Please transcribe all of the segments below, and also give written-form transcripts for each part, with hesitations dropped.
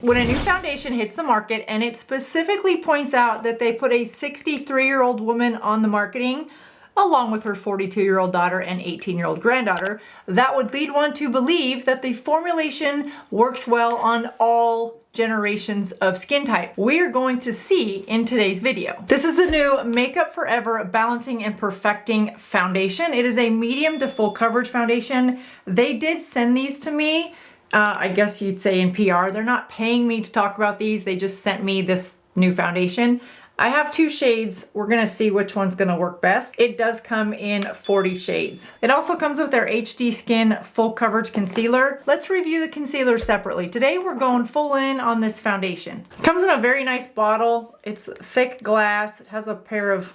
When a new foundation hits the market and it specifically points out that they put a 63-year-old woman on the marketing, along with her 42-year-old daughter and 18-year-old granddaughter, that would lead one to believe that the formulation works well on all generations of skin type. We are going to see in today's video. This is the new Makeup Forever Balancing and Perfecting Foundation. It is a medium to full coverage foundation. They did send these to me. I guess you'd say in PR. They're not paying me to talk about these. They just sent me this new foundation. I have 2 shades. We're gonna see which one's gonna work best. It does come in 40 shades. It also comes with their HD Skin Full Coverage Concealer. Let's review the concealer separately. Today we're going full in on this foundation. It comes in a very nice bottle. It's thick glass. It has a pair of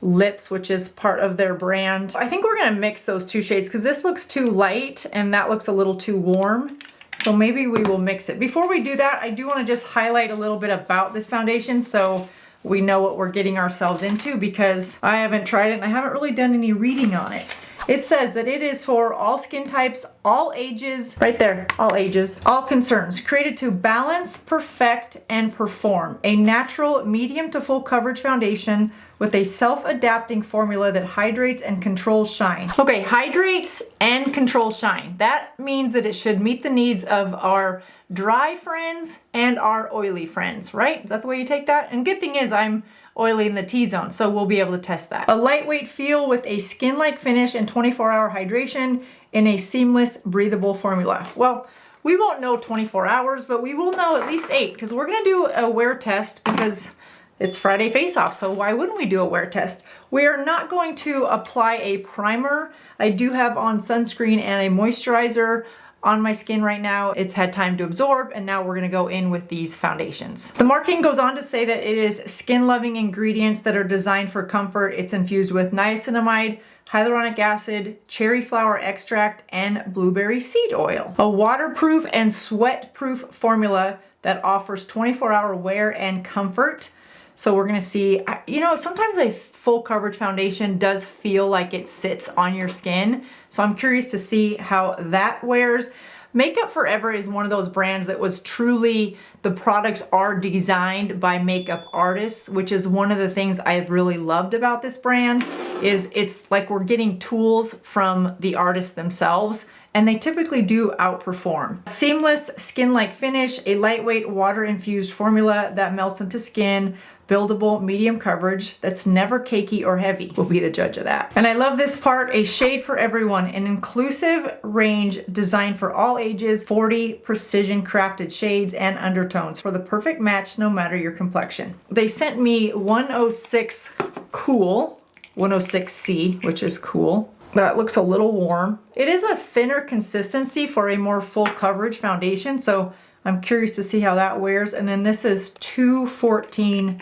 lips, which is part of their brand. I think we're gonna mix those 2 shades because this looks too light and that looks a little too warm. So maybe we will mix it. Before we do that, I do wanna just highlight a little bit about this foundation so we know what we're getting ourselves into, because I haven't tried it and I haven't really done any reading on it. It says that it is for all skin types, all ages, right there, all ages, all concerns, created to balance, perfect, and perform. A natural medium to full coverage foundation with a self-adapting formula that hydrates and controls shine. Okay, hydrates and controls shine. That means that it should meet the needs of our dry friends and our oily friends, right? Is that the way you take that? And good thing is I'm oily in the T-zone, so we'll be able to test that. A lightweight feel with a skin-like finish and 24-hour hydration in a seamless, breathable formula. Well, we won't know 24 hours, but we will know at least 8, because we're gonna do a wear test because it's Friday face-off, so why wouldn't we do a wear test? We are not going to apply a primer. I do have on sunscreen and a moisturizer on my skin right now. It's had time to absorb, and now we're gonna go in with these foundations. The marketing goes on to say that it is skin-loving ingredients that are designed for comfort. It's infused with niacinamide, hyaluronic acid, cherry flower extract, and blueberry seed oil. A waterproof and sweat-proof formula that offers 24-hour wear and comfort. So we're gonna see, you know, sometimes a full coverage foundation does feel like it sits on your skin. So I'm curious to see how that wears. Makeup Forever is one of those brands that was truly, the products are designed by makeup artists, which is one of the things I've really loved about this brand, is it's like we're getting tools from the artists themselves, and they typically do outperform. Seamless skin-like finish, a lightweight water-infused formula that melts into skin, buildable medium coverage that's never cakey or heavy. We'll be the judge of that. And I love this part, a shade for everyone, an inclusive range designed for all ages, 40 precision crafted shades and undertones for the perfect match no matter your complexion. They sent me 106 Cool, 106C, which is cool. That looks a little warm. It is a thinner consistency for a more full coverage foundation, so I'm curious to see how that wears. And then this is 214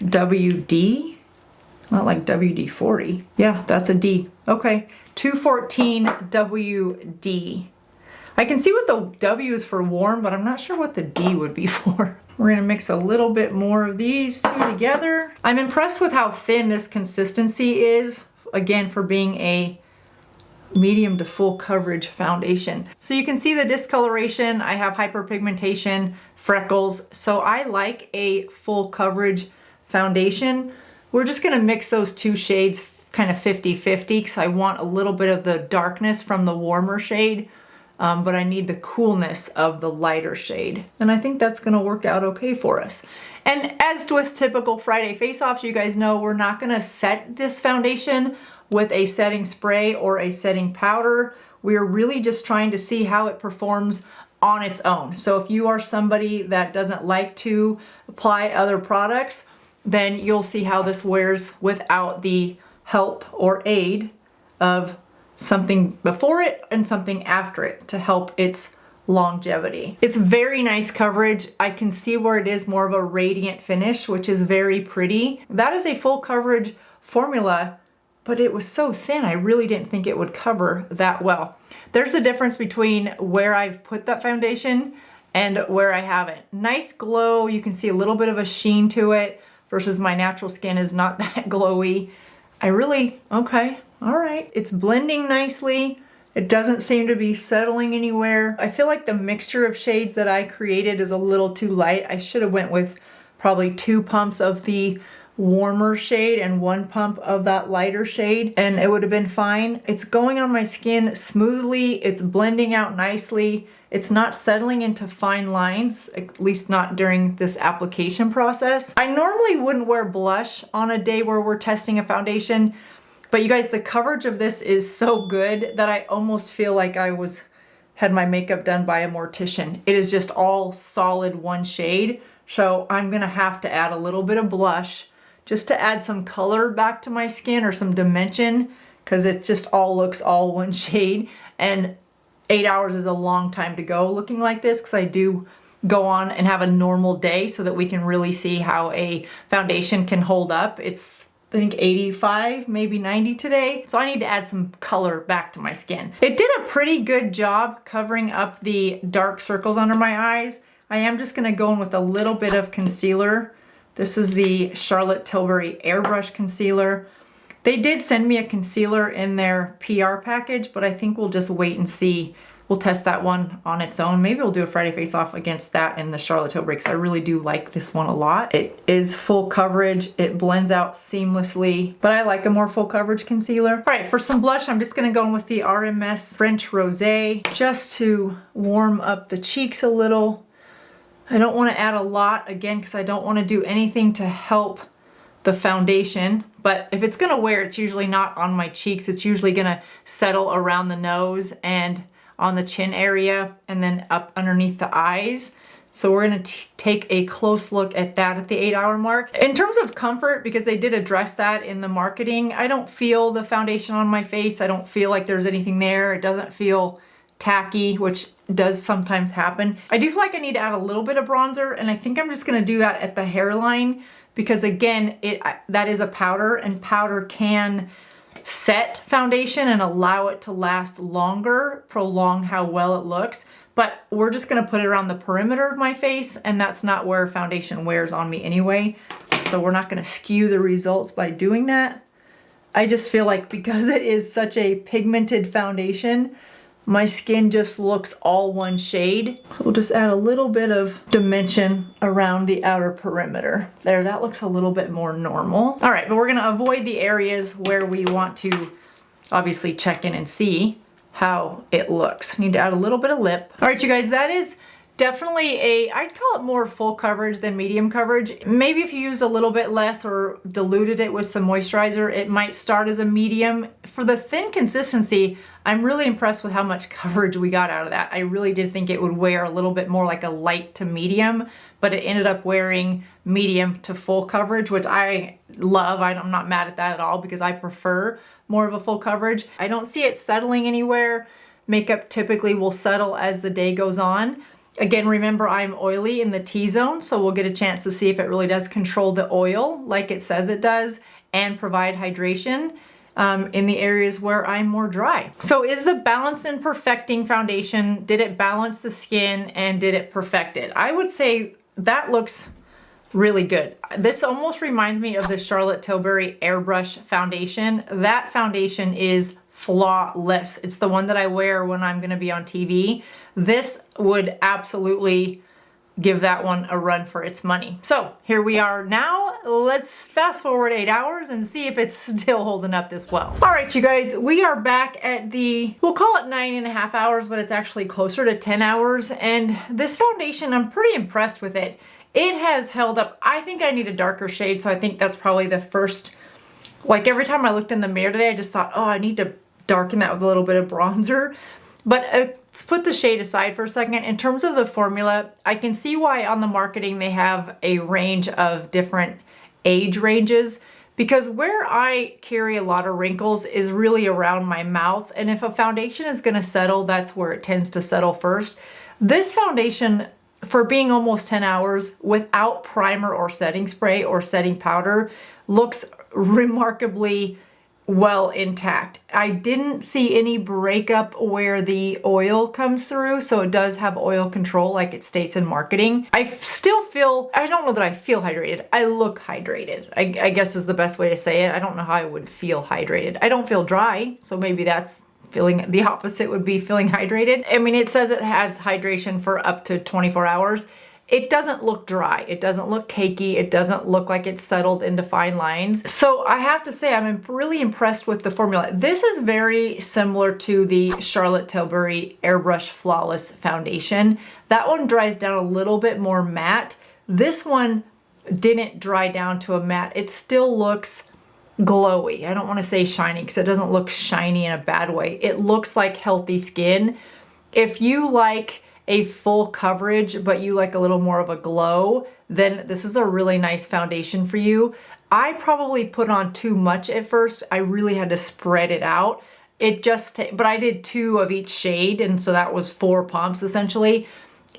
WD, not like WD-40. Yeah, that's a D. Okay, 214 WD. I can see what the W is for warm, but I'm not sure what the D would be for. We're gonna mix a little bit more of these 2 together. I'm impressed with how thin this consistency is, again, for being a medium to full coverage foundation. So you can see the discoloration. I have hyperpigmentation, freckles, so I like a full coverage foundation. We're just gonna mix those 2 shades kind of 50-50 because I want a little bit of the darkness from the warmer shade, but I need the coolness of the lighter shade. And I think that's gonna work out okay for us. And as with typical Friday face-offs, you guys know we're not gonna set this foundation with a setting spray or a setting powder. We're really just trying to see how it performs on its own. So if you are somebody that doesn't like to apply other products, then you'll see how this wears without the help or aid of something before it and something after it to help its longevity. It's very nice coverage. I can see where it is more of a radiant finish, which is very pretty. That is a full coverage formula, but it was so thin, I really didn't think it would cover that well. There's a difference between where I've put that foundation and where I haven't. Nice glow, you can see a little bit of a sheen to it versus my natural skin is not that glowy. Okay, all right. It's blending nicely. It doesn't seem to be settling anywhere. I feel like the mixture of shades that I created is a little too light. I should have went with probably 2 pumps of the warmer shade and 1 pump of that lighter shade, and it would have been fine. It's going on my skin smoothly. It's blending out nicely. It's not settling into fine lines, at least not during this application process. I normally wouldn't wear blush on a day where we're testing a foundation, but you guys, the coverage of this is so good that I almost feel like I had my makeup done by a mortician. It is just all solid one shade. So I'm gonna have to add a little bit of blush just to add some color back to my skin or some dimension, because it just all looks all one shade. And 8 hours is a long time to go looking like this, because I do go on and have a normal day so that we can really see how a foundation can hold up. It's, I think, 85, maybe 90 today. So I need to add some color back to my skin. It did a pretty good job covering up the dark circles under my eyes. I am just gonna go in with a little bit of concealer. This is the Charlotte Tilbury Airbrush Concealer. They did send me a concealer in their PR package, but I think we'll just wait and see. We'll test that one on its own. Maybe we'll do a Friday face off against that in the Charlotte Tilbury, because I really do like this one a lot. It is full coverage. It blends out seamlessly, but I like a more full coverage concealer. All right, for some blush, I'm just gonna go in with the RMS French Rosé just to warm up the cheeks a little. I don't wanna add a lot, again, because I don't wanna do anything to help the foundation, but if it's gonna wear, it's usually not on my cheeks. It's usually gonna settle around the nose and on the chin area and then up underneath the eyes. So we're gonna take a close look at that at the 8-hour mark. In terms of comfort, because they did address that in the marketing, I don't feel the foundation on my face. I don't feel like there's anything there. It doesn't feel tacky, which does sometimes happen. I do feel like I need to add a little bit of bronzer, and I think I'm just gonna do that at the hairline, because again, that is a powder, and powder can set foundation and allow it to last longer, prolong how well it looks. But we're just gonna put it around the perimeter of my face, and that's not where foundation wears on me anyway. So we're not gonna skew the results by doing that. I just feel like because it is such a pigmented foundation, my skin just looks all one shade. So we'll just add a little bit of dimension around the outer perimeter. There, that looks a little bit more normal. All right, but we're gonna avoid the areas where we want to obviously check in and see how it looks. Need to add a little bit of lip. All right, you guys, that is definitely I'd call it more full coverage than medium coverage. Maybe if you used a little bit less or diluted it with some moisturizer, it might start as a medium. For the thin consistency, I'm really impressed with how much coverage we got out of that. I really did think it would wear a little bit more like a light to medium, but it ended up wearing medium to full coverage, which I love. I'm not mad at that at all, because I prefer more of a full coverage. I don't see it settling anywhere. Makeup typically will settle as the day goes on. Again, remember, I'm oily in the T-zone, so we'll get a chance to see if it really does control the oil like it says it does and provide hydration in the areas where I'm more dry. So is the Balance and Perfecting foundation, did it balance the skin and did it perfect it? I would say that looks really good. This almost reminds me of the Charlotte Tilbury Airbrush foundation. That foundation is flawless. It's the one that I wear when I'm gonna be on TV. This would absolutely give that one a run for its money. So here we are now. Let's fast forward 8 hours and see if it's still holding up this well. All right, you guys, we are back at we'll call it 9.5 hours, but it's actually closer to 10 hours. And this foundation, I'm pretty impressed with it. It has held up. I think I need a darker shade, so I think that's probably the first, like every time I looked in the mirror today, I just thought, oh, I need to darken that with a little bit of bronzer. But let's put the shade aside for a second. In terms of the formula, I can see why on the marketing they have a range of different age ranges, because where I carry a lot of wrinkles is really around my mouth. And if a foundation is gonna settle, that's where it tends to settle first. This foundation, for being almost 10 hours without primer or setting spray or setting powder, looks remarkably well intact. I didn't see any breakup where the oil comes through, so it does have oil control like it states in marketing. I still feel, I don't know that I feel hydrated. I look hydrated, I guess is the best way to say it. I don't know how I would feel hydrated. I don't feel dry, so maybe that's feeling the opposite would be feeling hydrated. I mean, it says it has hydration for up to 24 hours. It doesn't look dry. It doesn't look cakey. It doesn't look like it's settled into fine lines. So I have to say, I'm really impressed with the formula. This is very similar to the Charlotte Tilbury Airbrush Flawless Foundation. That one dries down a little bit more matte. This one didn't dry down to a matte. It still looks glowy. I don't want to say shiny because it doesn't look shiny in a bad way. It looks like healthy skin. If you like a full coverage, but you like a little more of a glow, then this is a really nice foundation for you. I probably put on too much at first. I really had to spread it out. But I did 2 of each shade, and so that was 4 pumps essentially.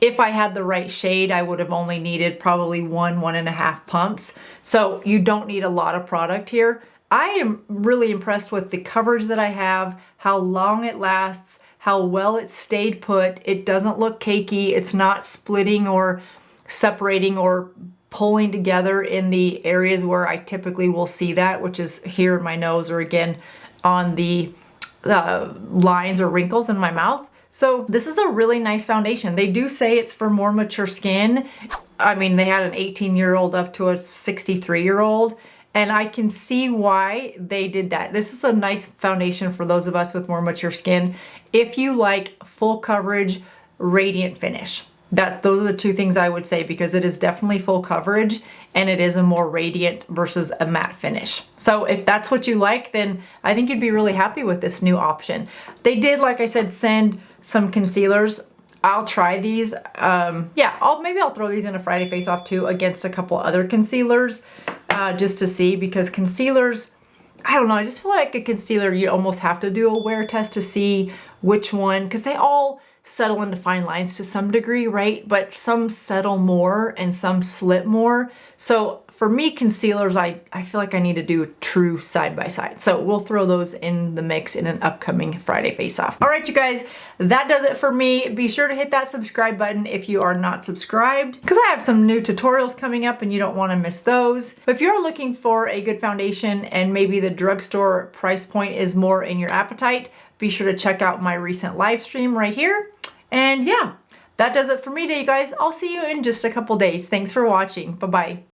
If I had the right shade, I would have only needed probably 1.5 pumps. So you don't need a lot of product here. I am really impressed with the coverage that I have, how long it lasts, how well it stayed put. It doesn't look cakey. It's not splitting or separating or pulling together in the areas where I typically will see that, which is here in my nose or again on the lines or wrinkles in my mouth. So this is a really nice foundation. They do say it's for more mature skin. I mean, they had an 18-year-old up to a 63-year-old. And I can see why they did that. This is a nice foundation for those of us with more mature skin. If you like full coverage, radiant finish. Those are the 2 things I would say, because it is definitely full coverage and it is a more radiant versus a matte finish. So if that's what you like, then I think you'd be really happy with this new option. They did, like I said, send some concealers. I'll try these. Yeah, maybe I'll throw these in a Friday Face Off too against a couple other concealers just to see, because concealers, I don't know, I just feel like a concealer, you almost have to do a wear test to see which one, because they all settle into fine lines to some degree, right? But some settle more and some slip more. So for me, concealers, I feel like I need to do true side by side. So we'll throw those in the mix in an upcoming Friday Face Off. All right, you guys, that does it for me. Be sure to hit that subscribe button if you are not subscribed, because I have some new tutorials coming up and you don't want to miss those. But if you're looking for a good foundation and maybe the drugstore price point is more in your appetite, be sure to check out my recent live stream right here. And yeah, that does it for me today, you guys. I'll see you in just a couple days. Thanks for watching. Bye-bye.